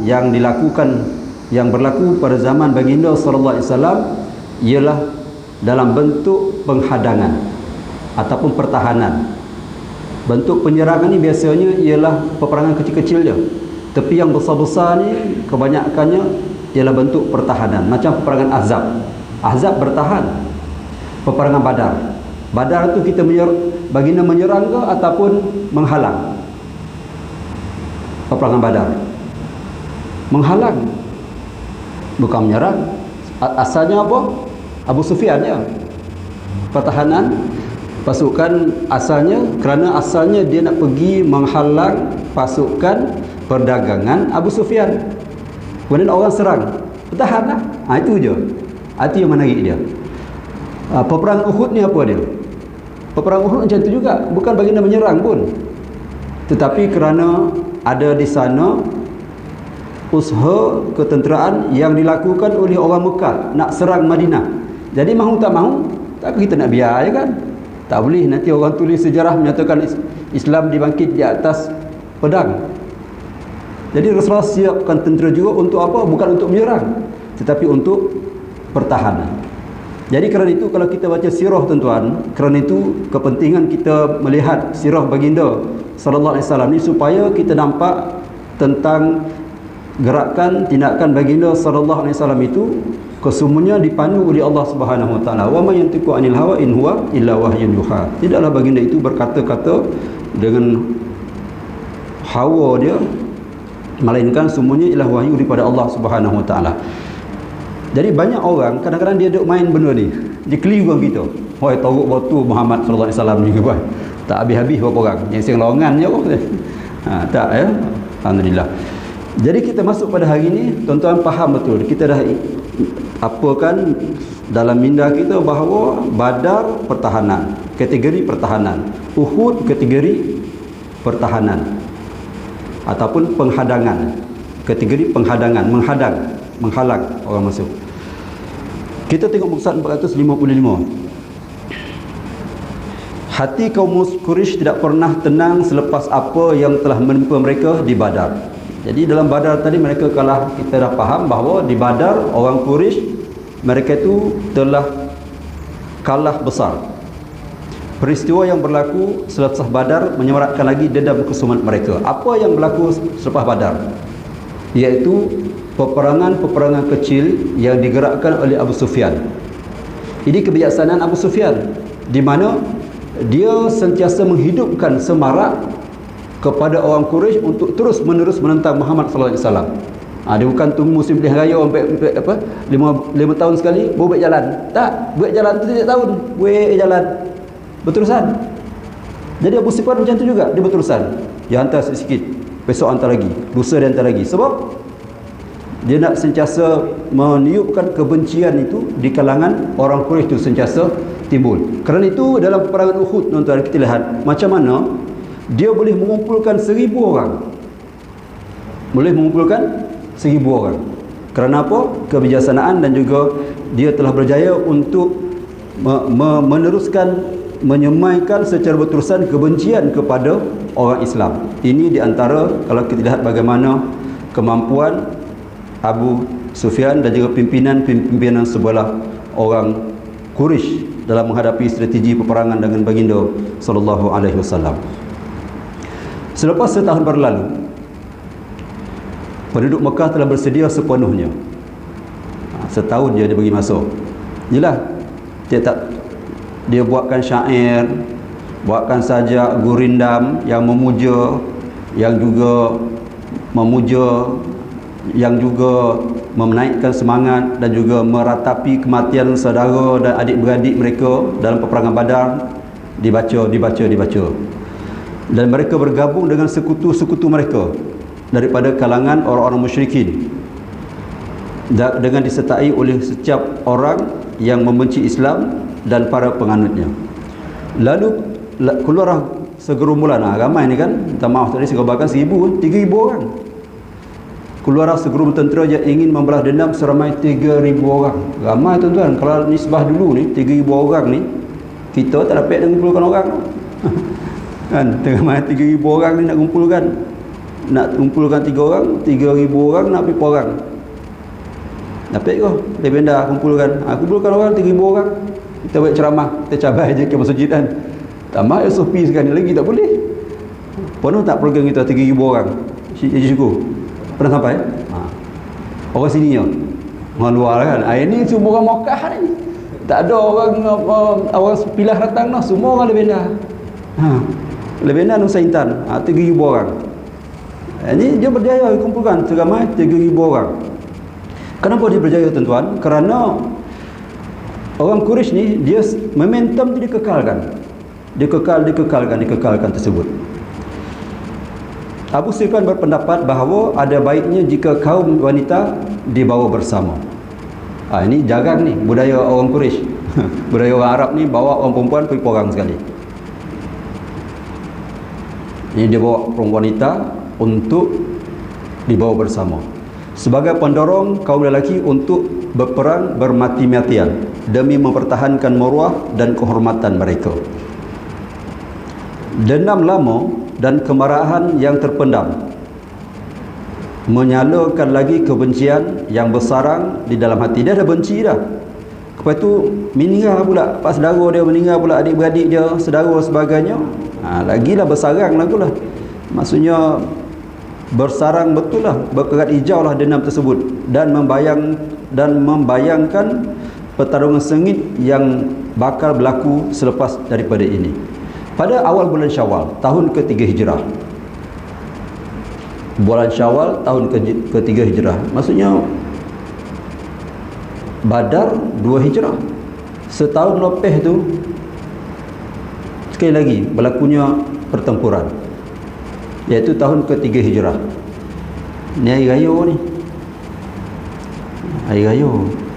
yang berlaku pada zaman baginda sallallahu alaihi wasallam ialah dalam bentuk penghadangan ataupun pertahanan. Bentuk penyerangan ni biasanya ialah peperangan kecil-kecil je. Tapi yang besar-besar ni kebanyakannya ialah bentuk pertahanan. Macam peperangan Ahzab. Ahzab bertahan. Peperangan Badar. Badar tu kita baginda menyerang ke ataupun menghalang? Peperangan Badar. Menghalang. Bukan menyerang. Asalnya apa? Abu Sufyan ya. Pertahanan pasukan asalnya, kerana asalnya dia nak pergi menghalang pasukan perdagangan Abu Sufyan. Kemudian orang serang, bertahanlah. Itu je. Itu yang menarik dia. Peperangan Uhud ni apa dia? Peperangan Uhud macam tu juga, bukan baginda menyerang pun, tetapi kerana ada di sana usaha ketenteraan yang dilakukan oleh orang Mekah nak serang Madinah. Jadi mahu tak mahu, tak kita nak biar je kan. Tak boleh nanti orang tulis sejarah menyatakan Islam dibangkit di atas pedang. Jadi Rasulullah siapkan tentera juga untuk apa? Bukan untuk menyerang, tetapi untuk pertahanan. Jadi kerana itu kalau kita baca sirah tuan-tuan, kerana itu kepentingan kita melihat sirah baginda sallallahu alaihi wasallam ni supaya kita nampak tentang gerakan tindakan baginda sallallahu alaihi wasallam itu kesemuanya dipandu oleh Allah Subhanahu wa taala. Wa may yantiqu anil hawa in huwa illa wahyun yuha. Tidaklah baginda itu berkata-kata dengan hawa dia, melainkan semuanya ialah wahyu daripada Allah Subhanahu wa taala. Jadi banyak orang kadang-kadang dia duk main benda ni. Dia keliru orang kita. Hoi teruk batu Muhammad sallallahu alaihi wasallam ni ke kan. Tak habis-habis berapa orang. Yang sing lawangan je kok. Tak ya. Alhamdulillah. Jadi kita masuk pada hari ini, tuan-tuan faham betul. Kita dah apakan dalam minda kita bahawa Badar pertahanan, kategori pertahanan, Uhud kategori pertahanan ataupun penghadangan, kategori penghadangan, menghalang orang masuk. Kita tengok muka surat 455. Hati kaum Quraisy tidak pernah tenang selepas apa yang telah menimpa mereka di Badar. Jadi dalam Badar tadi mereka kalah, kita dah faham bahawa di Badar orang Quraisy mereka itu telah kalah besar. Peristiwa yang berlaku selepas Badar menyemarakkan lagi dendam kesumat mereka. Apa yang berlaku selepas Badar? Iaitu peperangan-peperangan kecil yang digerakkan oleh Abu Sufyan. Ini kebijaksanaan Abu Sufyan, di mana dia sentiasa menghidupkan semarak kepada orang Quraisy untuk terus menerus menentang Muhammad sallallahu alaihi wasallam. Dia bukan tunggu musim pilihan raya sampai apa 5 tahun sekali baru buat jalan. Tak, buat jalan tu setiap tahun, buat jalan berterusan. Jadi Abu Sufyan macam tu juga, dia berterusan. Dia hantar sikit, besok hantar lagi, lusa dia hantar lagi. Sebab dia nak sentiasa meniupkan kebencian itu di kalangan orang Quraisy itu sentiasa timbul. Kerana itu dalam peperangan Uhud tuan-tuan kita lihat macam mana dia boleh mengumpulkan 1000 orang. Boleh mengumpulkan 1000 orang. Kerana apa? Kebijaksanaan, dan juga dia telah berjaya untuk meneruskan, menyemaikan secara berterusan kebencian kepada orang Islam. Ini di antara, kalau kita lihat bagaimana kemampuan Abu Sufyan dan juga pimpinan sebelah orang Quraisy dalam menghadapi strategi peperangan dengan baginda sallallahu alaihi wasallam. Selepas setahun berlalu, penduduk Mekah telah bersedia sepenuhnya. Setahun dia bagi masa. Jelas dia buatkan syair, buatkan sajak gurindam yang memuja, yang juga memuja, yang juga menaikkan semangat dan juga meratapi kematian saudara dan adik-beradik mereka dalam peperangan Badar. Dibaca. Dan mereka bergabung dengan sekutu-sekutu mereka daripada kalangan orang-orang musyrikin, dengan disertai oleh setiap orang yang membenci Islam dan para penganutnya. Lalu keluarlah segerombolan, ramai ni kan, minta maaf tadi saya kabarkan 3,000 orang. Keluarlah segerombolan tentera yang ingin membalas dendam seramai 3,000 orang. Ramai tuan-tuan. Kalau nisbah dulu ni 3,000 orang ni, kita tak dapat nak kumpulkan orang. Kan, tengah main 3,000 orang ni nak kumpulkan. nak kumpulkan 3 orang, 3,000 orang nak pergi perang. Dapat ke? Lebenda kumpulkan. Kumpulkan orang 3,000 orang. Kita buat ceramah, kita cabai je ke masjid kan. Tambah SOP sekali lagi tak boleh. Penuh tak program kita 3,000 orang. Haji Syukur. Pernah sampai? Orang sini ya. Orang luar kan. Ini semua orang Mekah ni. Tak ada orang pilah datang dah, semua orang lebenda. Lebenda Nusa Intan, 3,000 orang. Ini dia berjaya kumpulkan seramai 3,000 orang. Kenapa dia berjaya tuan-tuan? Kerana orang Quraisy ni dia momentum tu dikekalkan. Dikekalkan tersebut. Abu Sufyan berpendapat bahawa ada baiknya jika kaum wanita dibawa bersama. Ini jarang ni budaya orang Quraisy. Budaya orang Arab ni bawa orang perempuan pergi perang sekali. Ini dia bawa perempuan wanita untuk dibawa bersama sebagai pendorong kaum lelaki untuk berperang bermati-matian demi mempertahankan maruah dan kehormatan mereka. Dendam lama dan kemarahan yang terpendam menyalakan lagi kebencian yang bersarang di dalam hati. Dia dah benci dah. Lepas tu meninggal pula, pas saudara dia meninggal pula, adik-beradik dia, saudara sebagainya. Lagilah bersarang lagulah. Maksudnya bersarang betul lah, berkerat hijau lah dendam tersebut dan membayangkan pertarungan sengit yang bakal berlaku selepas daripada ini. Pada awal bulan Syawal tahun ke-3 Hijrah. Bulan Syawal tahun ke-3 Hijrah. Maksudnya Badar 2 Hijrah. Setahun lepas tu sekali lagi berlakunya pertempuran, iaitu tahun ke-3 Hijrah. Ni hari raya ni. Hari raya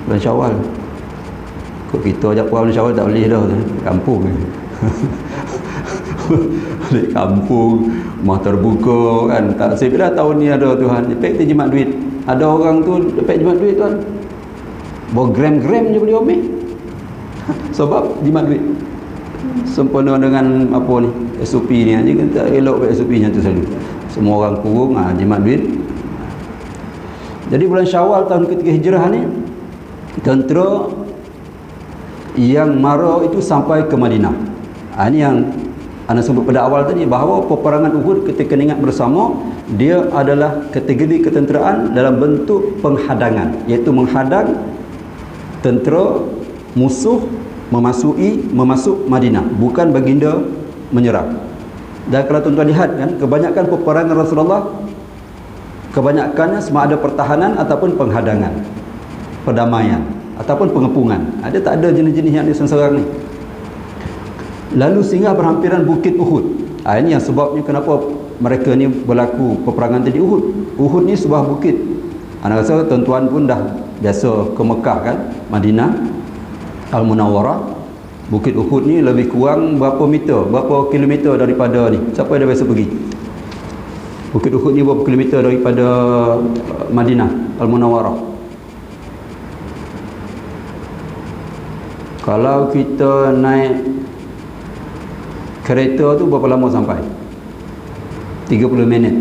bulan Syawal. Kok kita ajak pulang bulan Syawal tak boleh dah, kampung. Di kampung rumah terbuka kan, tak saya bila tahun ni ada Tuhan dapat kita jimat duit. Ada orang tu dapat jimat duit tuan, bawa gram-gram je boleh ambil. Sebab jimat duit sempurna dengan apa ni SOP ni aja, kita elok SOP nya tu selalu. Semua orang kurung jimat duit. Jadi bulan Syawal tahun ke-3 Hijrah ni, tentera yang mara itu sampai ke Madinah. Ini yang anda sebut pada awal tadi, bahawa peperangan Uhud ketika ingat bersama, dia adalah kategori ketenteraan dalam bentuk penghadangan, iaitu menghadang tentera musuh masuk Madinah, bukan baginda menyerang. Dan kalau tuan-tuan lihat kan, kebanyakan peperangan Rasulullah, kebanyakannya sama ada pertahanan ataupun penghadangan, perdamaian ataupun pengepungan. Ada tak ada jenis-jenis yang diserang ni. Lalu singgah berhampiran Bukit Uhud. Ini yang sebabnya kenapa mereka ni berlaku peperangan tadi Uhud. Uhud ni sebuah bukit. Anda rasa tuan-tuan pun dah biasa ke Mekah kan, Madinah Al-Munawwarah. Bukit Uhud ni lebih kurang berapa meter, berapa kilometer daripada ni. Siapa yang dah biasa pergi? Bukit Uhud ni berapa kilometer daripada Madinah Al-Munawwarah? Kalau kita naik kereta tu berapa lama sampai? 30 minit.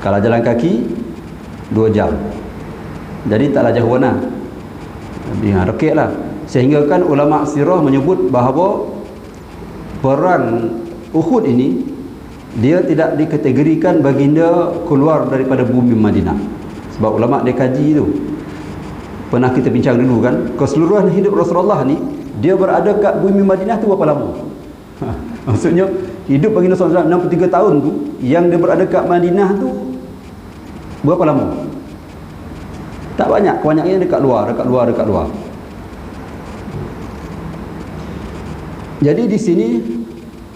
Kalau jalan kaki 2 jam. Jadi taklah jauh mana. Rakit lah. Sehingga kan ulama sirah menyebut bahawa perang Uhud ini dia tidak dikategorikan baginda keluar daripada bumi Madinah. Sebab ulama dia kaji tu, pernah kita bincang dulu kan, keseluruhan hidup Rasulullah ni dia berada kat bumi Madinah tu berapa lama? Maksudnya hidup baginda SAW 63 tahun tu, yang dia berada kat Madinah tu berapa lama? Tak banyak, kebanyakannya dekat luar. Jadi di sini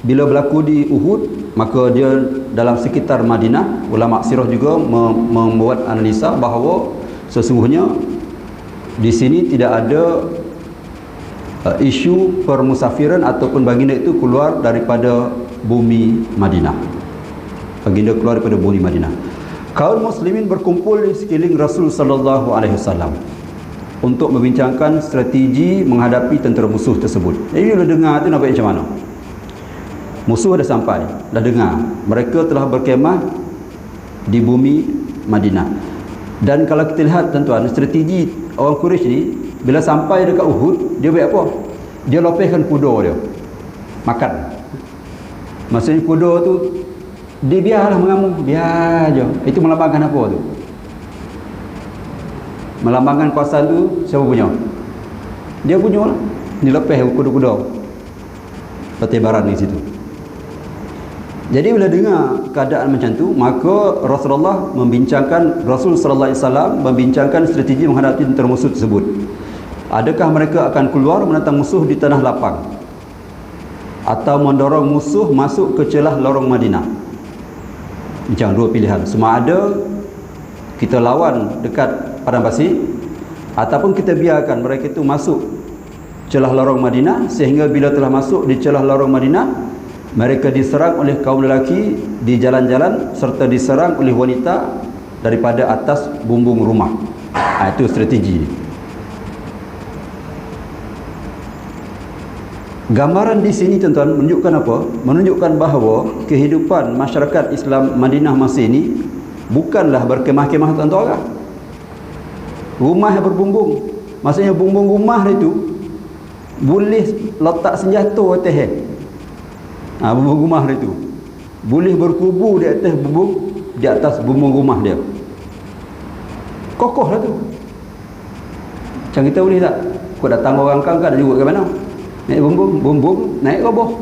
bila berlaku di Uhud, maka dia dalam sekitar Madinah, ulama sirah juga membuat analisa bahawa sesungguhnya di sini tidak ada isu permusafiran ataupun baginda itu keluar daripada bumi Madinah. Baginda keluar daripada bumi Madinah. Kaum muslimin berkumpul di sekeliling Rasul sallallahu alaihi wasallam untuk membincangkan strategi menghadapi tentera musuh tersebut. Jadi bila dengar tu nampak macam mana? Musuh dah sampai, dah dengar. Mereka telah berkemah di bumi Madinah. Dan kalau kita lihat tuan-tuan, strategi orang Quraisy ni, bila sampai dekat Uhud, dia buat apa? Dia lopehkan kuda dia. Makan. Maksudnya kuda tu, dia biarlah mengamuk, biar je. Itu melambangkan apa tu? Melambangkan kawasan tu, siapa punya? Dia punya lah. Dilepeh kuda-kuda pertibaran di situ. Jadi bila dengar keadaan macam tu, maka Rasulullah sallallahu alaihi wasallam membincangkan strategi menghadapi tentera musuh tersebut. Adakah mereka akan keluar menentang musuh di tanah lapang, atau mendorong musuh masuk ke celah lorong Madinah? Macam dua pilihan. Sama ada kita lawan dekat padang pasir, ataupun kita biarkan mereka itu masuk celah lorong Madinah, sehingga bila telah masuk di celah lorong Madinah, mereka diserang oleh kaum lelaki di jalan-jalan, serta diserang oleh wanita daripada atas bumbung rumah. Itu strategi. Gambaran di sini tuan-tuan menunjukkan apa? Menunjukkan bahawa kehidupan masyarakat Islam Madinah masa ini bukanlah berkemah-kemah tuan-tuan orang. Rumah yang berbumbung. Maksudnya bumbung rumah itu boleh letak senjata atas bumbung rumah itu. Boleh berkubu di atas bumbung rumah dia. Kokoh lah tu. Macam kita boleh tak? Kau datang orang kan nak jumpa ke mana? Naik bumbung, naik roboh.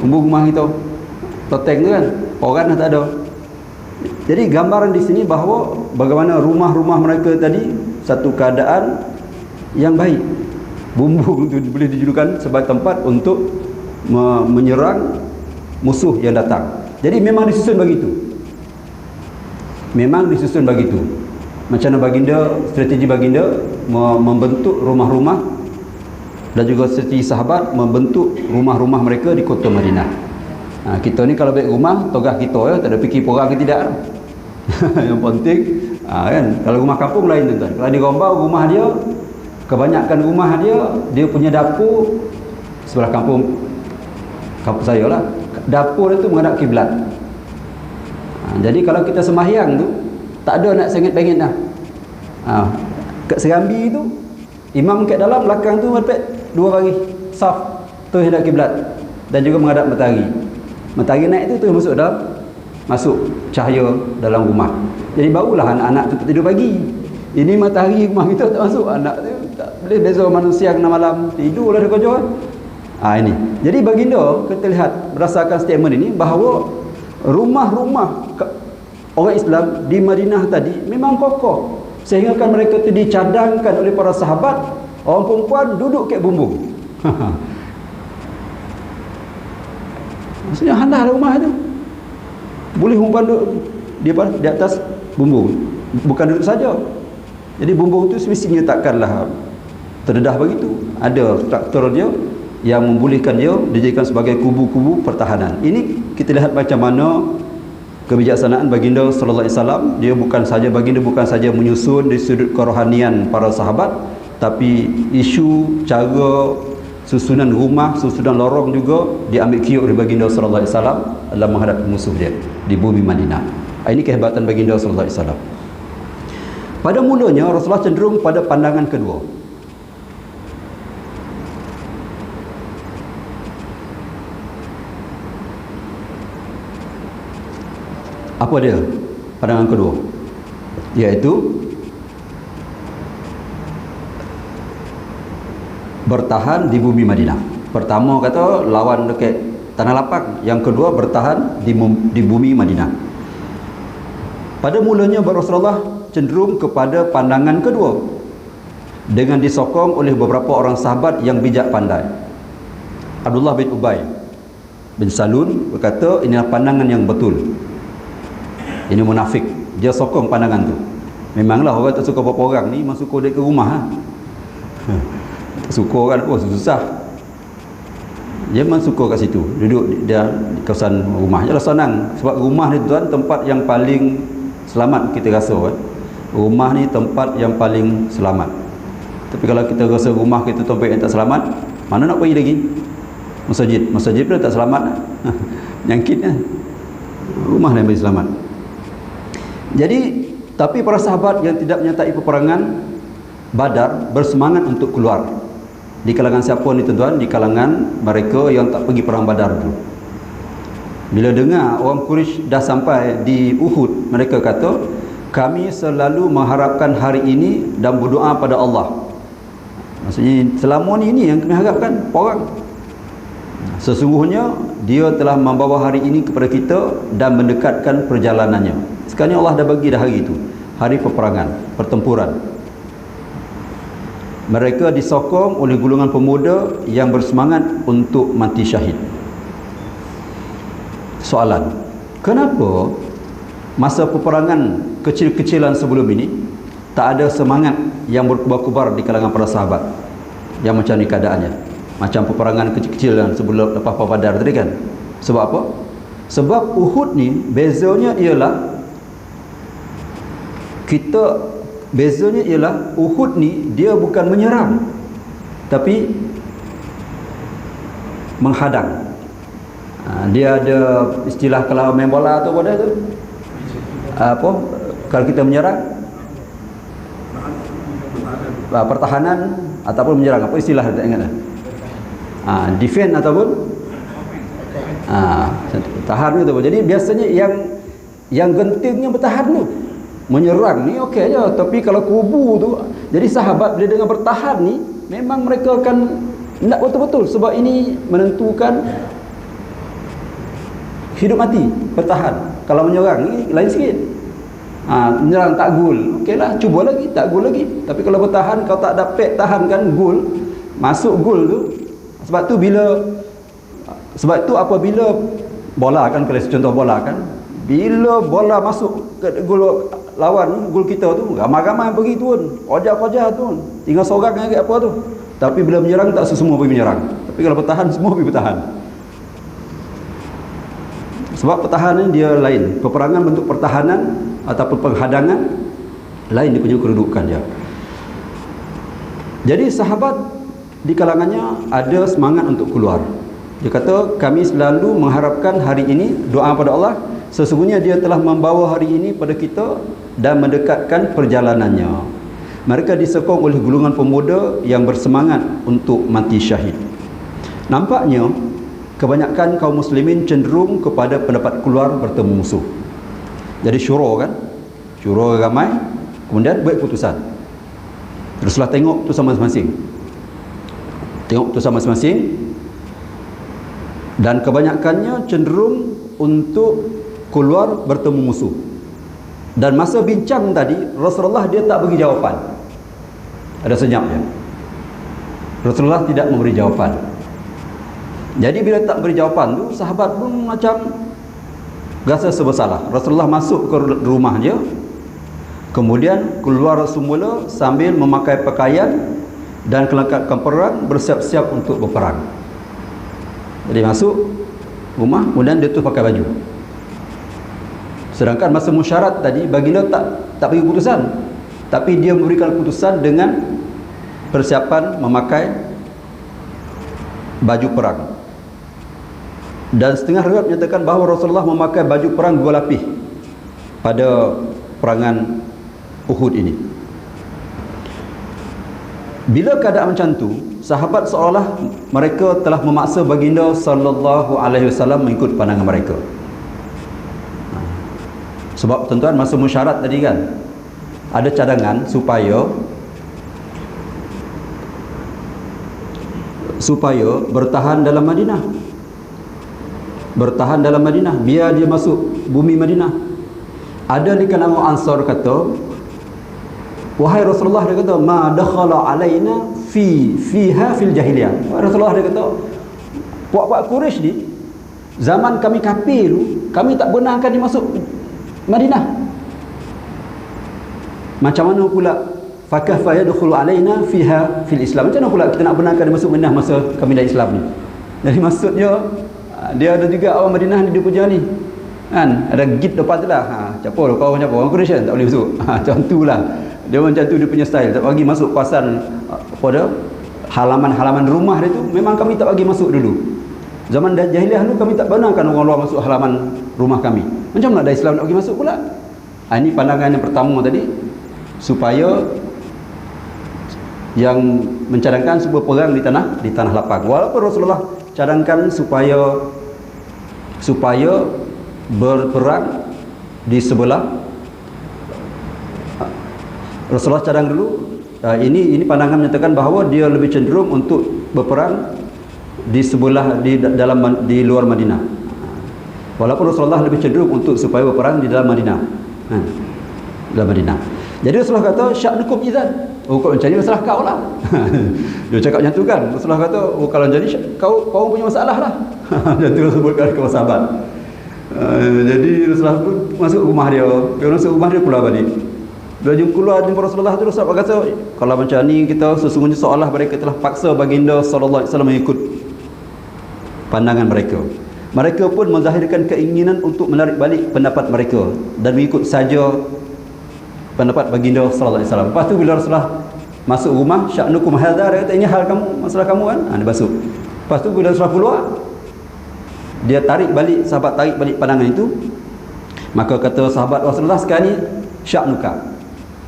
Bumbung rumah kita. Toteng tu kan. Orang dah tak ada. Jadi gambaran di sini bahawa bagaimana rumah-rumah mereka tadi satu keadaan yang baik. Bumbung tu boleh dijadikan sebagai tempat untuk menyerang musuh yang datang. Jadi memang disusun begitu. Memang disusun begitu. Macam mana strategi baginda membentuk rumah-rumah, dan juga strategi sahabat membentuk rumah-rumah mereka di kota Madinah. Kita ni kalau baik rumah, togah kita ya, tak ada fikir orang ke tidak. Yang penting kan, kalau rumah kampung lain tuan-tuan. Kalau di Gombau, rumah dia, kebanyakan rumah dia punya dapur sebelah kampung saya lah. Dapur itu menghadap kiblat. Jadi kalau kita sembahyang tu, tak ada nak sengit-bengit dah. Kat Serambi tu, imam kat dalam, belakang tu dapat dua bagi saf tu hadap kiblat, dan juga menghadap matahari. Matahari naik tu masuk masuk cahaya dalam rumah. Jadi barulah anak-anak tu tidur pagi. Ini matahari rumah kita tak masuk, anak tu tak boleh beza mana siang dan malam, tidurlah dia kerja. Ini. Jadi baginda kita lihat berdasarkan statement ini bahawa rumah-rumah orang Islam di Madinah tadi memang kokoh, sehingga kan mereka itu dicadangkan oleh para sahabat. Orang perempuan duduk kat bumbung. Maksudnya handal rumah itu. Boleh perempuan duduk di atas bumbung. Bukan duduk saja. Jadi bumbung itu semestinya takkanlah terdedah begitu. Ada struktur dia yang membolehkan dia dijadikan sebagai kubu-kubu pertahanan. Ini kita lihat macam mana kebijaksanaan baginda sallallahu alaihi wasallam. Dia bukan saja menyusun di sudut kerohanian para sahabat, tapi isu cara susunan rumah, susunan lorong juga diambil kira oleh baginda sallallahu alaihi wasallam dalam menghadapi musuh dia di bumi Madinah. Ini kehebatan baginda sallallahu alaihi wasallam. Pada mulanya Rasulullah cenderung pada pandangan kedua. Apa dia pandangan kedua? Iaitu bertahan di bumi Madinah. Pertama kata lawan dekat tanah lapang, yang kedua bertahan di bumi Madinah. Pada mulanya Rasulullah cenderung kepada pandangan kedua dengan disokong oleh beberapa orang sahabat yang bijak pandai. Abdullah bin Ubay bin Salul berkata, inilah pandangan yang betul. Ini munafik, dia sokong pandangan tu. Memanglah orang tak suka berapa orang ni, masuk kau ke rumah tak suka orang susah. Dia memang suka kat situ, duduk di kawasan rumah. Jelah senang, sebab rumah ni tuan tempat yang paling selamat kita rasa kan. Rumah ni tempat yang paling selamat. Tapi kalau kita rasa rumah kita tempat yang tak selamat, mana nak pergi lagi? Masjid pun tak selamat lah. Nyangkitnya rumah yang bagi selamat. Jadi tapi para sahabat yang tidak menyertai peperangan Badar bersemangat untuk keluar. Di kalangan siapa ni tuan-tuan? Di kalangan mereka yang tak pergi perang Badar tu. Bila dengar orang Quraisy dah sampai di Uhud, mereka kata, kami selalu mengharapkan hari ini dan berdoa pada Allah. Maksudnya selama ni yang kami harapkan orang. Sesungguhnya dia telah membawa hari ini kepada kita dan mendekatkan perjalanannya. Sekarang Allah dah bagi dah hari itu, hari peperangan, pertempuran. Mereka disokong oleh golongan pemuda yang bersemangat untuk mati syahid. Soalan, kenapa masa peperangan kecil-kecilan sebelum ini tak ada semangat yang berkubar-kubar di kalangan para sahabat yang macam ni keadaannya? Macam peperangan kecil-kecilan sebelum lepas perang Badar tadi kan? Sebab apa? Sebab Uhud ni bezanya ialah Uhud ni dia bukan menyerang tapi menghadang. Dia ada istilah kalau main bola tu apa tu? Apa? Kalau kita menyerang pertahanan ataupun menyerang, apa istilah tak ingat dah. Defend ataupun tahan tu. Jadi biasanya yang gentingnya bertahan tu. Menyerang ni okey aja, tapi kalau kubu tu, jadi sahabat bila dengar bertahan ni memang mereka akan nak betul-betul, sebab ini menentukan hidup mati. Bertahan. Kalau menyerang ni lain sikit. Menyerang tak gol, okeylah, cuba lagi, tak gol lagi. Tapi kalau bertahan, kau tak dapat tahankan gol, masuk gol tu. Sebab tu apabila bola kan, kalau contoh bola kan, bila bola masuk ke gol lawan, gol kita tu ramai-ramai pergi turun, kojah-kojah tu, tinggal seorang lagi apa tu. Tapi bila menyerang tak semua pergi menyerang, tapi kalau bertahan semua pergi bertahan. Sebab pertahanan dia lain, peperangan bentuk pertahanan ataupun penghadangan lain, dia punya kedudukan dia. Jadi sahabat di kalangannya ada semangat untuk keluar. Dia kata, kami selalu mengharapkan hari ini, doa pada Allah, sesungguhnya dia telah membawa hari ini pada kita dan mendekatkan perjalanannya. Mereka disokong oleh golongan pemuda yang bersemangat untuk mati syahid. Nampaknya kebanyakan kaum muslimin cenderung kepada pendapat keluar bertemu musuh. Jadi syura kan, syura ramai, kemudian buat keputusan. Teruslah tengok tu masing-masing, dan kebanyakannya cenderung untuk keluar bertemu musuh. Dan masa bincang tadi, Rasulullah dia tak bagi jawapan, ada senyap je. Rasulullah tidak memberi jawapan. Jadi bila tak beri jawapan tu, sahabat pun macam rasa bersalah. Rasulullah masuk ke rumah dia, kemudian keluar semula sambil memakai pakaian dan kelengkapan perang, bersiap-siap untuk berperang. Jadi masuk rumah, kemudian dia tu pakai baju. Sedangkan masa musyarat tadi, baginda tak bagi keputusan, tapi dia memberikan keputusan dengan persiapan memakai baju perang. Dan setengah riwayat menyatakan bahawa Rasulullah memakai baju perang 2 lapis pada perangan Uhud ini. Bila keadaan macam tu, sahabat seolah mereka telah memaksa baginda sallallahu alaihi wasallam mengikut pandangan mereka. Sebab tuan-tuan, masa musyarat tadi kan ada cadangan supaya bertahan dalam Madinah. Bertahan dalam Madinah, biar dia masuk bumi Madinah. Ada di kalangan Ansar kata, wahai Rasulullah, dia kata, ma dakhala alaina fiha fil jahiliyah. Rasulullah dia kata, puak-puak Quraisy ni zaman kami kafir dulu, kami tak benarkan dia masuk Madinah. Macam mana pula fakaifa yadkhulu alaina fiha fil Islam? Macam mana pula kita nak benarkan dia masuk Madinah masa kami dah Islam ni? Jadi maksudnya dia ada juga orang Madinah ni, dia punya ni kan, ada gate depan tu lah, capur kau macam orang Quraisy tak boleh masuk, macam tu lah. Dia macam tu dia punya style, tak bagi masuk kawasan pada halaman-halaman rumah dia tu, memang kami tak bagi masuk dulu. Zaman jahiliah dulu kami tak benarkan orang luar masuk halaman rumah kami. Macam mana ada Islam nak pergi masuk pula? Ini pandangan yang pertama tadi, supaya yang mencadangkan supaya perang di tanah lapang. Walaupun Rasulullah cadangkan supaya berperang di sebelah, Rasulullah cadang dulu. Ini pandangan menyatakan bahawa dia lebih cenderung untuk berperang di luar Madinah. Walaupun Rasulullah lebih cenderung untuk supaya berperang di dalam Madinah. Dalam Madinah. Jadi Rasulullah kata sya'nukum idzan. Kalau macam ni masalah kau lah. Dia cakap macam tu kan. Rasulullah kata kalau jadi kau punya masalah lah. Macam tu sebutkan kepada sahabat. Jadi Rasulullah pun masuk rumah dia. Dia masuk rumah dia keluar balik. Bila jumpa Rasulullah tu, Rasulullah kata kalau macam ni kita sesungguhnya seolah mereka telah paksa baginda sallallahu alaihi wasallam mengikut pandangan mereka. Mereka pun menzahirkan keinginan untuk menarik balik pendapat mereka dan mengikut saja pendapat baginda sallallahu alaihi wasallam. Lepas tu bila Rasulullah masuk rumah, sya'nukum hadza, dia kata ini hal kamu, masalah kamu kan. Dia masuk. Lepas tu bila Rasulullah keluar, dia sahabat tarik balik pandangan itu. Maka kata sahabat Rasulullah, sekarang ni sya'nuka,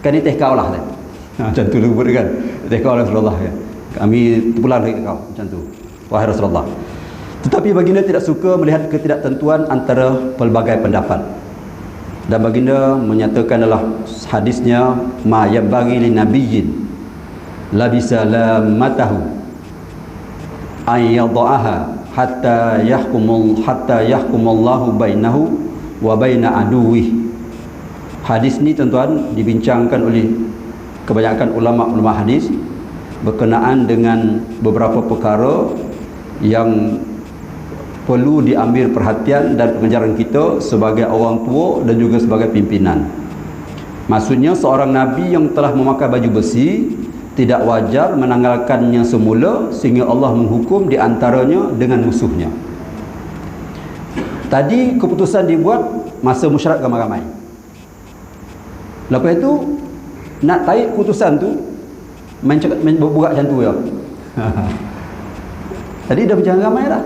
kan ni teh kau lah. Macam tu dia buat kan, teh kau Rasulullah kan. Kami pulang lagi kau, macam tu, wahai Rasulullah. Tetapi baginda tidak suka melihat ketidaktentuan antara pelbagai pendapat. Dan baginda menyatakan dalam hadisnya, ma yabghi lin nabiyyin labisa lamatahu ay yadhaha hatta yahkumullahu bainahu wa baina aduwih. Hadis ni tuan-tuan dibincangkan oleh kebanyakan ulama-ulama hadis berkenaan dengan beberapa perkara yang perlu diambil perhatian dan pengajaran kita sebagai orang tua dan juga sebagai pimpinan. Maksudnya seorang Nabi yang telah memakai baju besi tidak wajar menanggalkannya semula sehingga Allah menghukum di antaranya dengan musuhnya. Tadi keputusan dibuat masa musyrik ramai-ramai. Lepas itu nak tarik keputusan tu main berburak macam tu ya. Tadi dah berjalan ramai dah.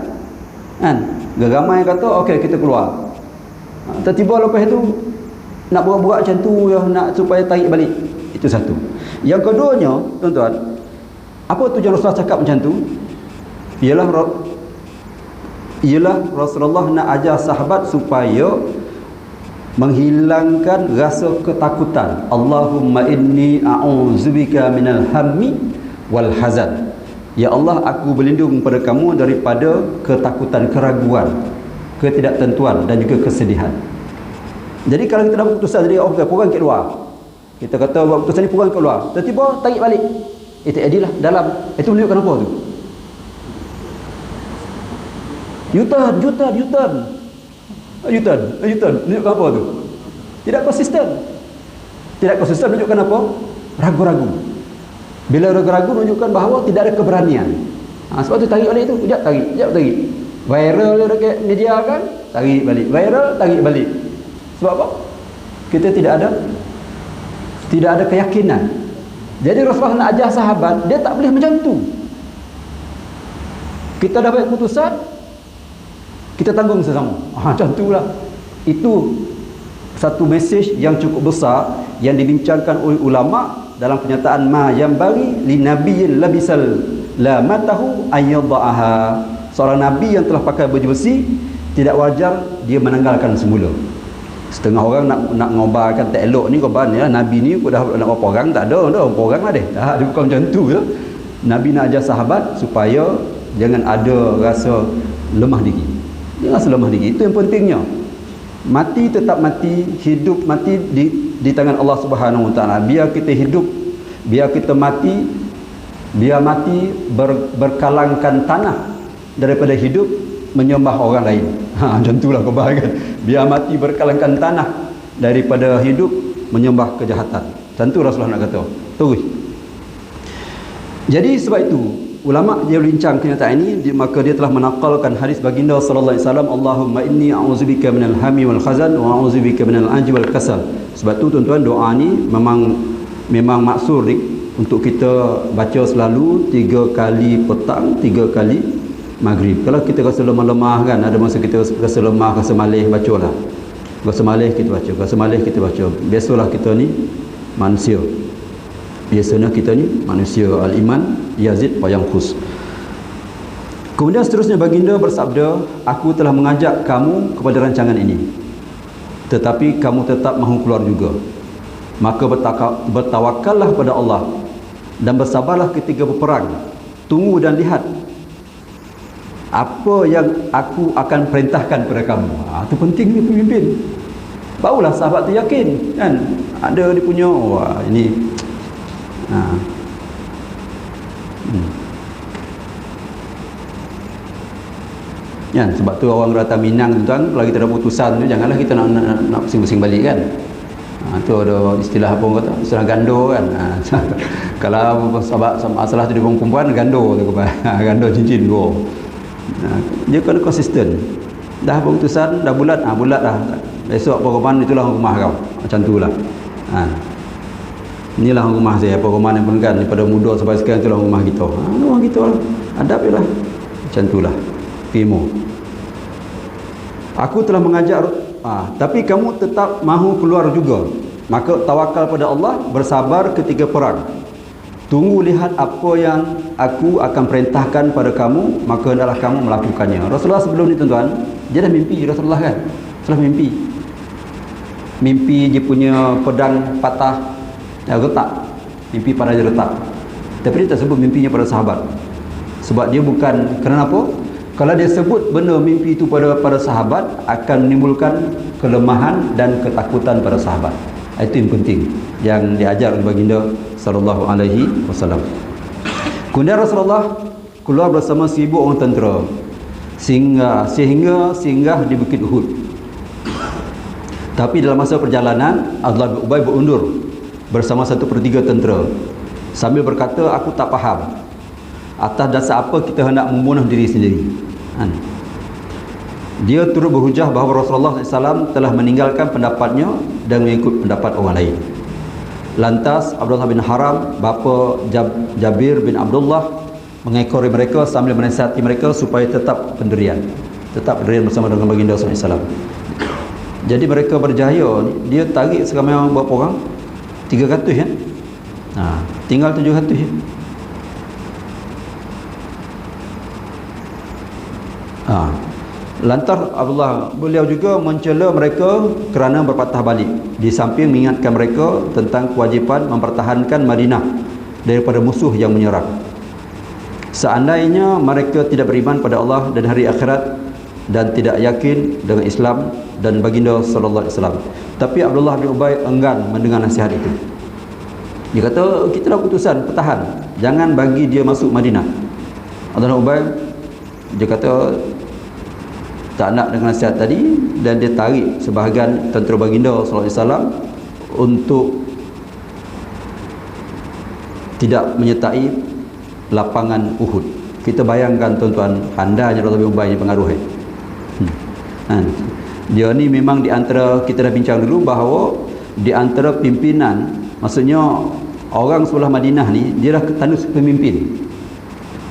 Kan? Ramai kata okey kita keluar. Tiba-tiba lepas itu nak buat-buat macam tu ya, nak supaya tarik balik. Itu satu. Yang keduanya, tuan-tuan, apa tujuan Rasulullah cakap macam tu? Ialah Rasulullah nak ajar sahabat supaya menghilangkan rasa ketakutan. Allahumma inni a'udzubika minal hammi wal hazan. Ya Allah, aku berlindung pada kamu daripada ketakutan, keraguan, ketidaktentuan dan juga kesedihan. Jadi kalau kita dah keputusan tadi, okey, perang ke luar. Kita kata buat keputusan ni perang ke luar. Tiba-tiba tarik balik. Tak jadilah dalam. Itu menunjukkan apa tu? U-turn. Menunjukkan apa tu? Tidak konsisten. Tidak konsisten menunjukkan apa? Ragu-ragu. Bila ragu-ragu menunjukkan bahawa tidak ada keberanian. Sebab tu tarik balik tu. Sekejap tarik. Viral dia dekat media kan? Tarik balik. Viral, tarik balik. Sebab apa? Kita tidak ada keyakinan. Jadi Rasulullah nak ajar sahabat, dia tak boleh macam tu. Kita dah buat keputusan, kita tanggung sesama. Macam itulah. Itu satu mesej yang cukup besar yang dibincangkan oleh ulama dalam pernyataan ma yang bagi li nabiyyin labisal la matahu ayyadhaha. Seorang nabi yang telah pakai baju besi tidak wajar dia menanggalkan semula. Setengah orang nak ngobarkan tak elok ni korban ya, nabi ni dah nak berapa orang tak ada orang lah deh. Dia bukan macam tu ya. Nabi nak ajar sahabat supaya jangan ada rasa lemah diri. Jangan rasa lemah diri. Itu yang pentingnya. Mati tetap mati, hidup mati di tangan Allah Subhanahu Wa Taala. Biar kita hidup, biar kita mati, biar mati berkalangkan tanah daripada hidup menyembah orang lain. Macam itulah korban kan. Biar mati berkalangkan tanah daripada hidup menyembah kejahatan. Macam tu Rasulullah nak kata. Terus. Jadi sebab itu ulama dia bincang kenyataan ini, maka dia telah menakalkan hadis baginda sallallahu alaihi wasallam, Allahumma inni a'udzubika minal hammi wal khazan wa a'udzubika minal ajzi wal kasal. Sebab tu tuan-tuan, doa ni memang maksud untuk kita baca selalu 3 kali petang, 3 kali maghrib. Kalau kita rasa lemah-lemah kan, ada masa kita rasa lemah, rasa malih, bacalah. Rasa malih kita baca, rasa malih kita baca. Biasalah kita ni manusia. Biasanya kita ni manusia. Al-iman yazid wa yanqus. Kemudian seterusnya baginda bersabda, aku telah mengajak kamu kepada rancangan ini, tetapi kamu tetap mahu keluar juga. Maka bertawakallah pada Allah dan bersabarlah ketika berperang. Tunggu dan lihat apa yang aku akan perintahkan kepada kamu. Itu penting ni pemimpin. Barulah sahabat tu yakin kan. Ada dia punya ini. Ya, sebab tu orang datang Minang tuan, kalau kita ada putusan tu janganlah kita nak pusing-pusing balik kan. Tu ada istilah apa orang kata, istilah gando kan. Kalau sebab masalah tu dia perempuan, gando tu gando cincin dua. Dia kena konsisten. Dah putusan, dah bulat, bulat dah. Besok pengumuman itulah rumah kau. Macam itulah. Inilah rumah saya, pengumuman yang penkan daripada muda sampai sekarang, itulah rumah kita. Rumah kita lah. Adab je lah. Macam itulah. Pimo. Aku telah mengajak, tapi kamu tetap mahu keluar juga. Maka tawakal pada Allah, bersabar ketika perang. Tunggu lihat apa yang aku akan perintahkan pada kamu, maka hendaklah kamu melakukannya. Rasulullah sebelum ni tuan-tuan, dia dah mimpi Rasulullah kan. Rasulullah mimpi. Mimpi dia punya pedang patah, retak. Mimpi pada dia retak. Tapi dia tak sebut mimpinya pada sahabat. Sebab dia bukan, kerana apa? Kalau dia sebut benda mimpi itu pada sahabat, akan menimbulkan kelemahan dan ketakutan pada sahabat. Itu yang penting yang diajar oleh baginda sallallahu alaihi wasallam. Kemudian Rasulullah keluar bersama 1000 orang tentera sehingga singgah di Bukit Uhud. Tapi dalam masa perjalanan, Abdullah bin Ubay berundur bersama 1/3 tentera sambil berkata, aku tak faham atas dasar apa kita hendak membunuh diri sendiri. Dia turut berhujah bahawa Rasulullah SAW telah meninggalkan pendapatnya dan mengikut pendapat orang lain. Lantas Abdullah bin Haram, bapa Jabir bin Abdullah, mengekori mereka sambil menasihati mereka supaya tetap pendirian bersama dengan baginda SAW. Jadi mereka berjaya. Dia tarik seramai berapa orang? 300 ya. Tinggal 700 ya. Lantas Abdullah, beliau juga mencela mereka kerana berpatah balik, di samping mengingatkan mereka tentang kewajipan mempertahankan Madinah daripada musuh yang menyerang. Seandainya mereka tidak beriman pada Allah dan hari akhirat dan tidak yakin dengan Islam dan baginda sallallahu alaihi wasallam. Tapi Abdullah bin Ubay enggan mendengar nasihat itu. Dia kata, kita dah putusan pertahan, jangan bagi dia masuk Madinah. Abdullah bin Ubay, dia kata tak nak dengan nasihat tadi, dan dia tarik sebahagian tentera baginda sallallahu alaihi wasallam untuk tidak menyertai lapangan Uhud. Kita bayangkan tuan-tuan, handanya Abdullah bin Ubay ni pengaruh. Dia ni memang di antara, kita dah bincang dulu bahawa di antara pimpinan, maksudnya orang sebelah Madinah ni, dia dah tandus pemimpin.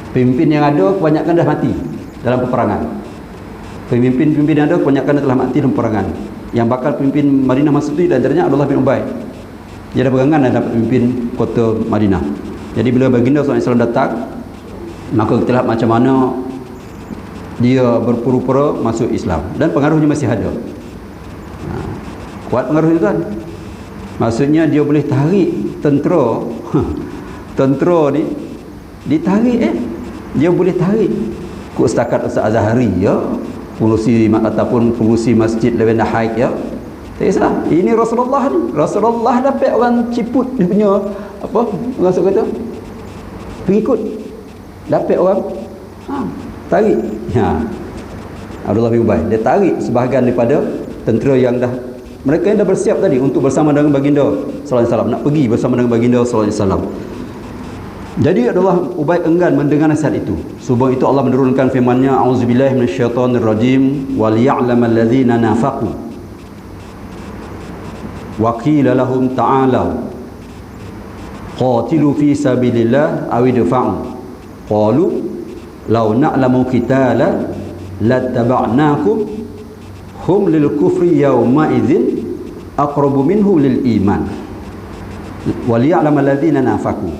Pemimpin yang ada kebanyakan dah mati dalam peperangan. Pemimpin-pemimpin yang ada kebanyakan telah mati dalam peperangan. Yang bakal pemimpin Madinah masa itu dan antaranya Abdullah bin Ubay. Dia dah berangan dan dapat pemimpin kota Madinah. Jadi bila baginda SAW datang, maka kita lihat macam mana dia berpura-pura masuk Islam, dan pengaruhnya masih ada. Kuat pengaruhnya tuan. Maksudnya dia boleh tarik tentera ni ditarik, dia boleh tarik. Kok setakat Ustaz Azhari ya, pengurusi ataupun pengurusi masjid Lewenda Haik ya, tak kisah. Ini Rasulullah ni, Rasulullah dapat orang ciput dia punya apa, maksud kata pengikut, dapat orang tarik. Abdullah bin Ubay, dia tarik sebahagian daripada tentera yang mereka yang dah bersiap tadi untuk bersama dengan baginda sallallahu alaihi wasallam, nak pergi bersama dengan baginda sallallahu alaihi wasallam. Jadi Abdullah Ubay enggan mendengar nasihat itu. Sebab itu Allah menurunkan firman-Nya, auzubillahi minasyaitonirrajim, wal ya'lamal ladzina nafaqu wa qila lahum ta'alu qatilu fi sabilillah aw idfa'u qalu lau na'lamu qitala lattaba'nakum hum lil kufri yawma idzin aqrabu minhu lil iman wal ya'lamu alladhina nafaqu,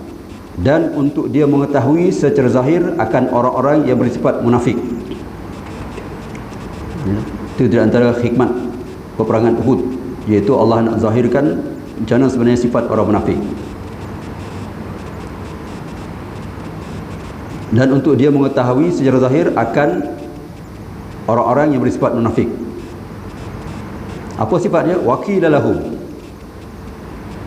dan untuk dia mengetahui secara zahir akan orang-orang yang bersifat munafik. Itu di antara hikmat peperangan Uhud, iaitu Allah nak zahirkan macam mana sebenarnya sifat orang munafik, dan untuk dia mengetahui secara zahir akan orang-orang yang bersifat munafik. Apa sifatnya? Waqilalahum,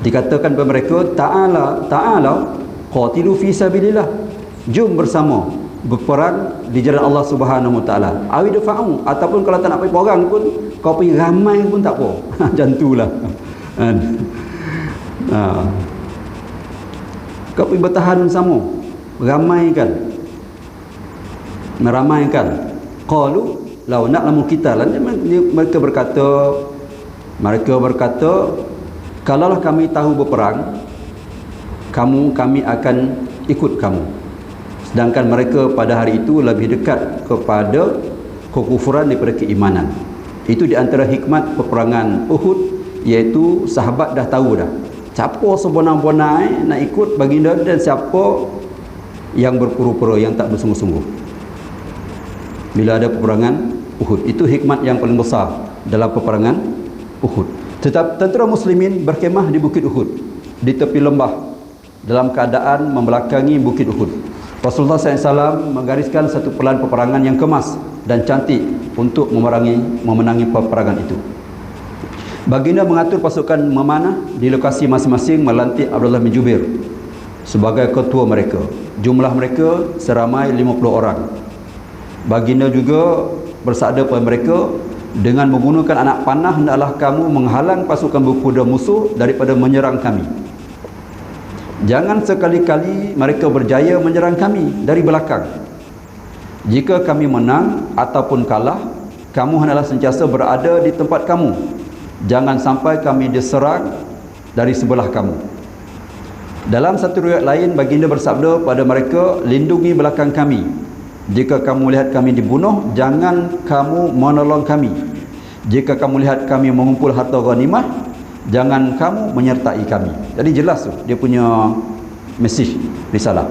dikatakan kepada mereka, ta'ala qatilu fi sabilillah, jom bersama berperang di jalan Allah Subhanahu wa taala. Awi dafa'u, ataupun kalau tak nak pergi perang pun kau pergi ramai pun tak apa. Macam itulah. Kau pergi bertahan sama, meramaikan. Qalu law na'lamu qitalan, mereka berkata kalaulah kami tahu berperang, kami akan ikut kamu. Sedangkan mereka pada hari itu lebih dekat kepada kekufuran daripada keimanan. Itu di antara hikmat peperangan Uhud, iaitu sahabat dah tahu dah siapa sebenar-benar nak ikut baginda dan siapa yang berpura-pura, yang tak bersungguh-sungguh bila ada peperangan Uhud. Itu hikmat yang paling besar dalam peperangan Uhud. Tetap tentera muslimin berkemah di Bukit Uhud, di tepi lembah, dalam keadaan membelakangi Bukit Uhud. Rasulullah SAW menggariskan satu pelan peperangan yang kemas dan cantik untuk memenangi peperangan itu. Baginda mengatur pasukan memanah di lokasi masing-masing, melantik Abdullah bin Jubair sebagai ketua mereka. Jumlah mereka seramai 50 orang. Baginda juga bersabda kepada mereka, dengan menggunakan anak panah hendaklah kamu menghalang pasukan berkuda musuh daripada menyerang kami. Jangan sekali-kali mereka berjaya menyerang kami dari belakang. Jika kami menang ataupun kalah, kamu hendaklah sentiasa berada di tempat kamu. Jangan sampai kami diserang dari sebelah kamu. Dalam satu riwayat lain, baginda bersabda pada mereka, lindungi belakang kami. Jika kamu lihat kami dibunuh, jangan kamu menolong kami. Jika kamu lihat kami mengumpul harta ghanimah, jangan kamu menyertai kami. Jadi jelas tu dia punya mesej, risalah.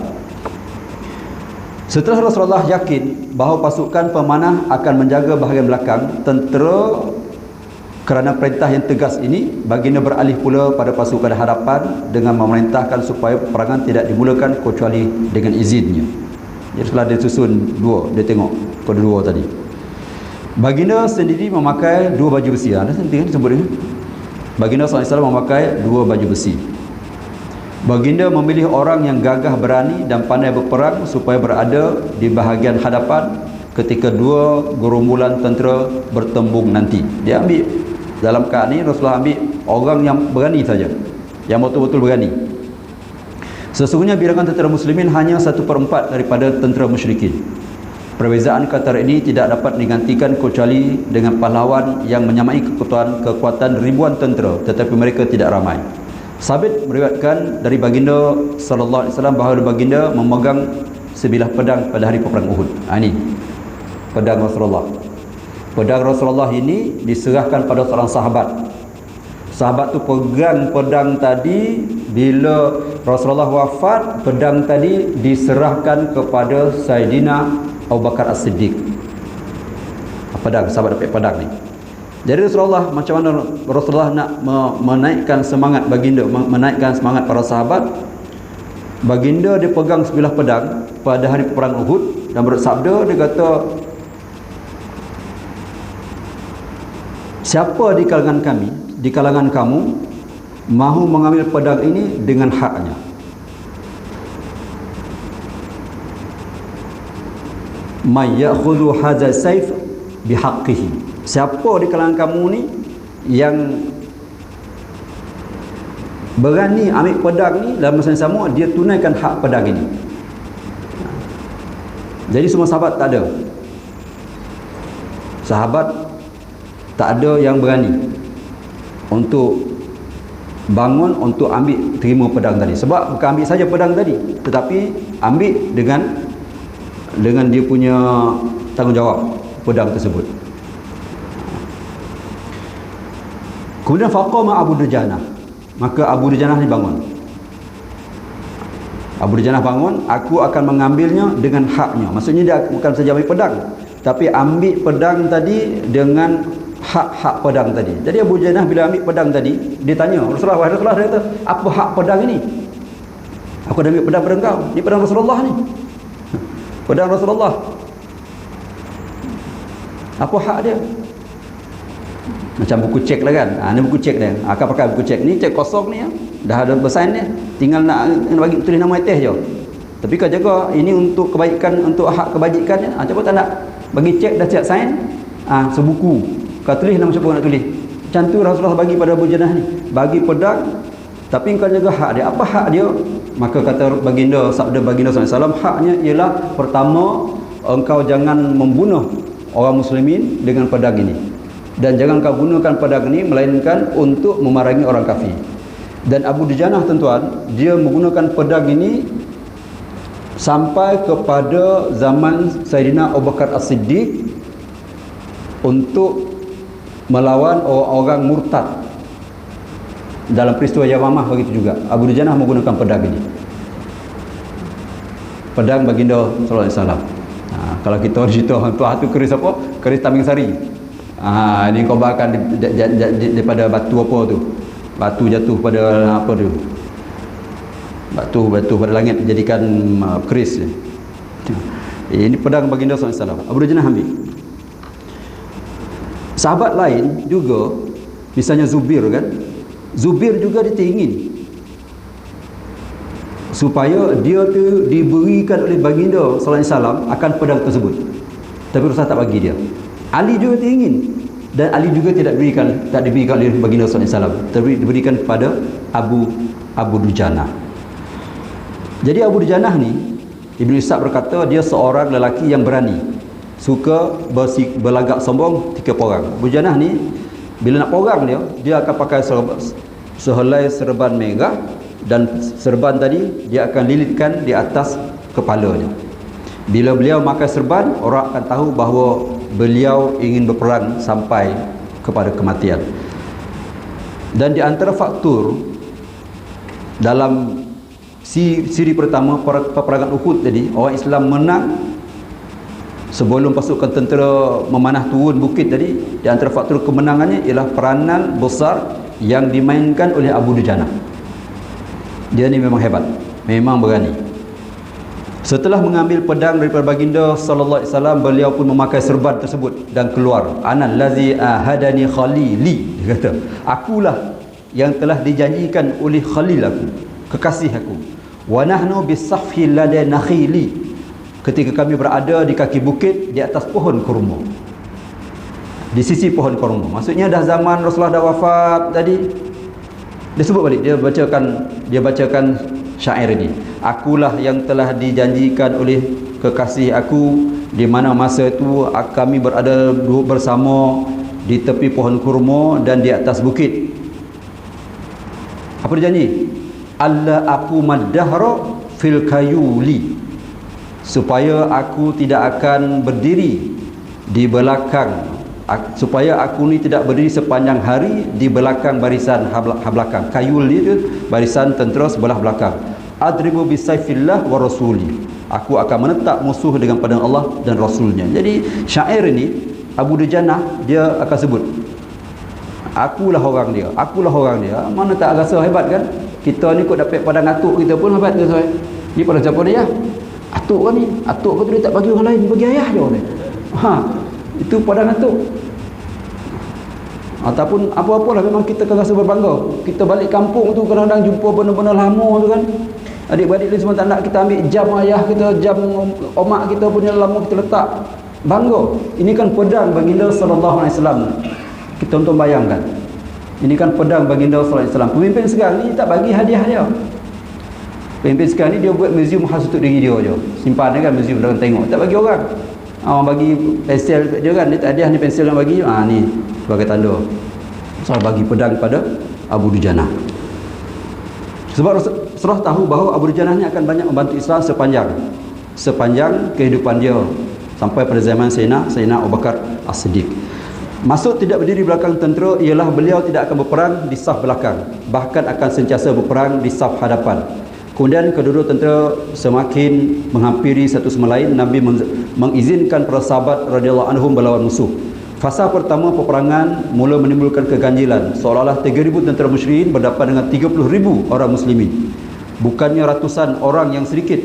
Setelah Rasulullah yakin bahawa pasukan pemanah akan menjaga bahagian belakang tentera kerana perintah yang tegas ini, baginda beralih pula pada pasukan hadapan dengan memerintahkan supaya peperangan tidak dimulakan kecuali dengan izinnya. Jadi setelah dia susun dua, dia tengok kedua tadi. Baginda sendiri memakai dua baju besi. Ada sendiri kan disebut ini. Baginda SAW memakai dua baju besi. Baginda memilih orang yang gagah berani dan pandai berperang supaya berada di bahagian hadapan ketika dua gerombolan tentera bertembung nanti. Dia ambil, dalam keadaan ini Rasulullah ambil orang yang berani saja, yang betul-betul berani. Sesungguhnya bilangan tentera muslimin hanya 1/4 daripada tentera musyrikin. Perbezaan antara ini tidak dapat digantikan kecuali dengan pahlawan yang menyamai kekuatan ribuan tentera, tetapi mereka tidak ramai. Sabit meriwayatkan dari baginda sallallahu alaihi wasallam bahawa baginda memegang sebilah pedang pada hari peperangan Uhud. Ini pedang Rasulullah. Pedang Rasulullah ini diserahkan pada seorang sahabat. Sahabat tu pegang pedang tadi, bila Rasulullah wafat, pedang tadi diserahkan kepada Sayyidina Abu Bakar As-Siddiq. Pedang, sahabat dapat pedang ni. Jadi Rasulullah, macam mana Rasulullah nak menaikkan semangat baginda, menaikkan semangat para sahabat, baginda dia pegang sebilah pedang pada hari peperangan Uhud dan bersabda, dia kata, siapa di kalangan kami, di kalangan kamu mahu mengambil pedang ini dengan haknya, may ya'khudhu hadha sayf bihaqqihi. Siapa di kalangan kamu ni yang berani ambil pedang ni, dalam masa yang sama dia tunaikan hak pedang ini. Jadi semua sahabat tak ada. Sahabat tak ada yang berani untuk bangun untuk terima pedang tadi. Sebab bukan ambil saja pedang tadi, tetapi ambil dengan dengan dia punya tanggungjawab pedang tersebut. Kemudian faqama Abu Dujanah, maka Abu Dujanah ni bangun. Abu Dujanah bangun, aku akan mengambilnya dengan haknya. Maksudnya dia bukan saja ambil pedang, tapi ambil pedang tadi dengan hak-hak pedang tadi. Jadi Abu Dujanah bila ambil pedang tadi, dia tanya Rasulullah, wahai Rasulullah, dia kata, apa hak pedang ini? Aku dah ambil pedang pada engkau. Ini pedang Rasulullah ni. Pedang Rasulullah. Apa hak dia? Macam buku cek lah kan. Ni buku cek dia. Akan pakai buku cek ni, cek kosong ni ya. Dah ada bersign dia. Tinggal nak bagi tulis nama atas je. Tapi kau jaga ini untuk kebaikan, untuk hak kebajikan dia. Cuba tak nak bagi cek dah siap sign. Sebuku. Kau tulis nama siapa kau nak tulis. Macam tu Rasulullah bagi pada Abu Dujanah ni. Bagi pedang, tapi kau jaga hak dia. Apa hak dia? Maka kata baginda, sabda baginda SAW, haknya ialah pertama, engkau jangan membunuh orang muslimin dengan pedang ini, dan jangan kau gunakan pedang ini melainkan untuk memerangi orang kafir. Dan Abu Dujanah tuan-tuan, dia menggunakan pedang ini sampai kepada zaman Sayyidina Abu Bakar As-Siddiq untuk melawan orang-orang murtad. Dalam peristiwa Yamamah begitu juga, Abu Dujanah menggunakan pedang ini, pedang baginda sallallahu alaihi wasallam. Kalau kita cerita tu keris apa? Keris Taming Sari. Ini kau bakar daripada batu apa tu? Batu jatuh pada apa tu? Batu pada langit dijadikan keris. Ini pedang baginda sallallahu alaihi wasallam. Abu Dujanah ambil. Sahabat lain juga, misalnya Zubair kan? Zubair juga dia ingin supaya dia tu diberikan oleh baginda sallallahu alaihi wasallam akan pedang tersebut, tapi Rasulullah tak bagi dia. Ali juga ingin, dan Ali juga tak diberikan oleh baginda sallallahu alaihi wasallam, tapi diberikan kepada Abu Dujanah. Jadi Abu Dujanah ni, Ibnu Ishaq berkata dia seorang lelaki yang berani, suka berlagak sombong, tiga orang. Abu Dujanah ni bila nak perang dia akan pakai sehelai serban merah, dan serban tadi dia akan lilitkan di atas kepalanya. Bila beliau memakai serban, orang akan tahu bahawa beliau ingin berperang sampai kepada kematian. Dan di antara faktor dalam siri pertama peperangan Uhud tadi, orang Islam menang sebelum pasukan tentera memanah turun bukit tadi. Di antara faktor kemenangannya ialah peranan besar yang dimainkan oleh Abu Dujanah. Dia ni memang hebat, memang berani. Setelah mengambil pedang daripada baginda sallallahu alaihi wasallam, beliau pun memakai serban tersebut dan keluar. Anal ladzi ahadani khalili, dia kata, akulah yang telah dijanjikan oleh khalil aku, kekasih aku. Wa nahnu bisafhi ladai nakhili, ketika kami berada di kaki bukit di atas pohon kurma, di sisi pohon kurma. Maksudnya dah zaman Rasulullah dah wafat tadi. Dia sebut balik, dia bacakan syair ini. Akulah yang telah dijanjikan oleh kekasih aku, di mana masa itu kami berada bersama di tepi pohon kurma dan di atas bukit. Apa dia janji? Allah aku madahra fil kayuli, supaya aku tidak akan berdiri di belakang, supaya aku ni tidak berdiri sepanjang hari di belakang barisan belakang. Kayul itu barisan tentera sebelah belakang. Adribu bisayfillah wa rasuli, aku akan menetap musuh dengan pedang Allah dan Rasulnya. Jadi syair ini Abu Dujanah dia akan sebut, akulah orang dia, akulah orang dia. Mana tak rasa hebat kan? Kita ni kot dapat pedang atuk kita pun hebat tu. Ni pada siapa dia? Atuk kan ni, atuk kau tu dia tak bagi orang lain, dia bagi ayah je orang ni. Itu pedang atuk. Ataupun apa-apalah, memang kita akan rasa berbangga. Kita balik kampung tu kadang-kadang jumpa benda-benda lama tu kan. Adik-beradik ni semua tak nak kita ambil jam ayah kita, jam omak kita punya lama kita letak. Bangga. Ini kan pedang baginda sallallahu alaihi wasallam. Kita untuk bayangkan. Ini kan pedang baginda sallallahu alaihi wasallam. Pemimpin sekarang ni tak bagi hadiah dia. Pemimpin sekarang ni dia buat museum khas untuk diri dia je. Simpan dia kan museum, orang tengok. Tak bagi orang. Orang bagi pensel dia kan, dia tak hadiah ni pensel yang bagi. Ni sebagai tanda. So bagi pedang pada Abu Dujanah. Sebab Rasulullah tahu bahawa Abu Dujanah ni akan banyak membantu Islam sepanjang sepanjang kehidupan dia sampai pada zaman Sayyidina Abu Bakar As-Siddiq. Maksud tidak berdiri belakang tentera ialah beliau tidak akan berperang di saf belakang, bahkan akan sentiasa berperang di saf hadapan. Kemudian kedua-dua tentera semakin menghampiri satu sama lain. Nabi mengizinkan para sahabat radhiyallahu anhum berlawan musuh. Fasa pertama peperangan mula menimbulkan keganjilan, seolah-olah 3,000 tentera musyrikin berdepan dengan 30,000 orang muslimin. Bukannya ratusan orang yang sedikit,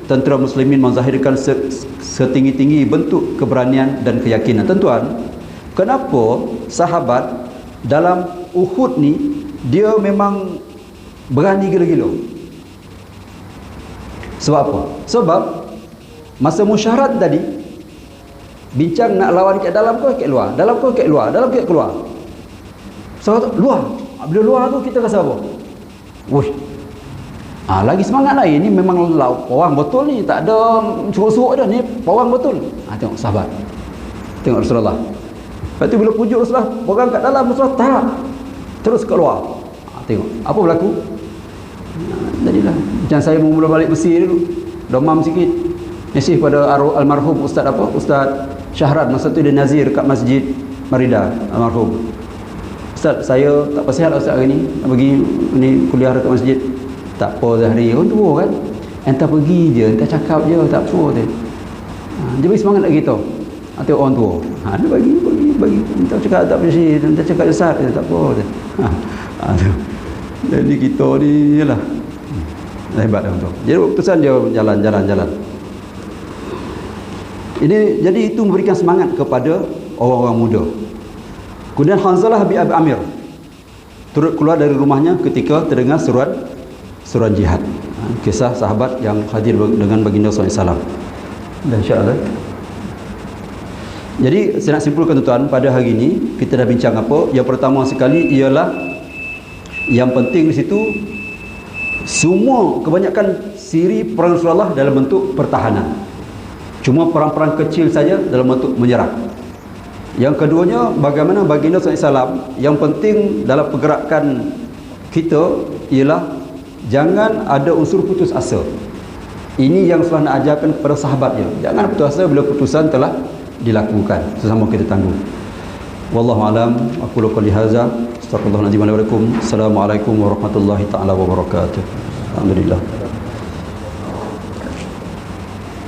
tentera muslimin menzahirkan setinggi-tinggi bentuk keberanian dan keyakinan. Tuan-tuan, kenapa sahabat dalam Uhud ni dia memang berani gila-gila? Sebab apa? Sebab masa musyarat tadi bincang nak lawan kat dalam ke kat luar, dalam ke kat luar, dalam ke kat keluar. Sebab tu luar. Bila luar tu kita rasa apa? Wuih. Lagi semangat lain ni, memang pawang betul ni, tak ada suruh-suruh dah ni, pawang betul. Tengok sahabat. Tengok Rasulullah. Lepas tu bila pujuk Rasulullah, orang kat dalam Rasulullah tak. Terus keluar. Tengok apa berlaku. Jadilah macam saya mula balik Mesir dulu, domam sikit. Mesih pada almarhum Ustaz Syahran, masa tu dia nazir kat Masjid Marida almarhum. Ustaz, saya tak pasihat Ustaz hari ni, nak pergi ni kuliah dekat masjid. Tak apa Zahri, orang tua kan, entah pergi je, entah cakap je, tak apa tu. Dia bagi semangat kat kita. Tengok orang tua, dia bagi entah cakap tak bersih, entah cakap Ustaz, tak apa tu. Jadi kita ni jelah hebat dah tu. Jadi keputusan dia jalan. Ini jadi itu memberikan semangat kepada orang-orang muda. Kemudian Hanzalah bin Abi Amir turut keluar dari rumahnya ketika terdengar seruan jihad. Kisah sahabat yang hadir dengan baginda SAW. Dan insya-Allah. Jadi saya nak simpulkan tuan-tuan, pada hari ini kita dah bincang apa? Yang pertama sekali ialah yang penting di situ, semua kebanyakan siri perang Rasulullah dalam bentuk pertahanan. Cuma perang-perang kecil saja dalam bentuk menyerang. Yang keduanya, bagaimana baginda SAW, yang penting dalam pergerakan kita ialah jangan ada unsur putus asa. Ini yang Rasulullah nak ajarkan kepada sahabatnya. Jangan putus asa bila putusan telah dilakukan, sesama kita tanggung. Wallahu alam, aku qouli hadza, astaghfirullahalazim wa lakum. Assalamualaikum warahmatullahi taala wabarakatuh. Alhamdulillah.